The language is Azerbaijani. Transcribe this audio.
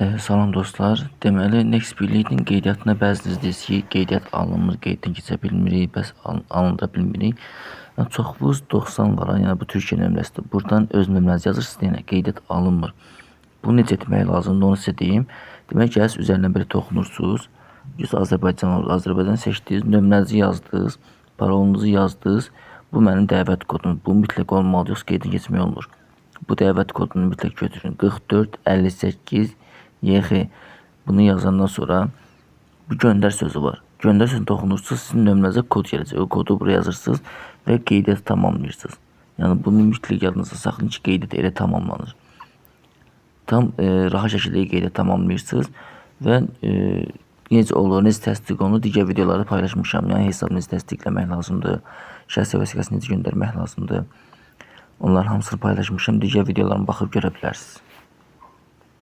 Salam dostlar. Deməli, Nextbirliğin qeydiyyatına bəziniz deyirsiniz ki, qeydiyyat alınmır, qeyddən keçə bilmirik, bəs alındıra bilmirik. Yəni, çoxunuz 90 var, yəni bu Türkiyə nömrəsidir. Buradan öz nömrənizi yazırsınız, yəni qeydiyyat alınmır. Bunu necə etmək lazımdır, onu sizə deyim. Demək, gəls üzərindən belə toxunursunuz. Azərbaycan olur, Azərbaycan seçdiniz, nömrənizi yazdınız, parolunuzu yazdınız. Bu mənim dəvət kodum. Bu mütləq olmalı, yoxsa qeyddən keçmək olmur. Bu dəvət kodunu mütləq götürün. 44 58 YX. Bunu yazandan sonra bu göndər sözü var. Göndər sözünü toxunursunuz, sizin nömrənizə kod gələcək. O kodu buraya yazırsınız və qeydiyyat tamamlayırsınız. Yəni bunu mütləq yadınızda saxlayın ki, qeydiyyat elə tamamlanır. Tam rahat şəkildə qeydiyyat tamamlayırsınız və necə olur, necə təsdiq olunur, digər videolarda paylaşmışam. Yəni hesab necə təsdiqləmək lazımdır, şəxsi vəsiqəsini necə göndərmək lazımdır. Onların hamısını paylaşmışam. Digər videolarına baxıb görə bilərsiniz.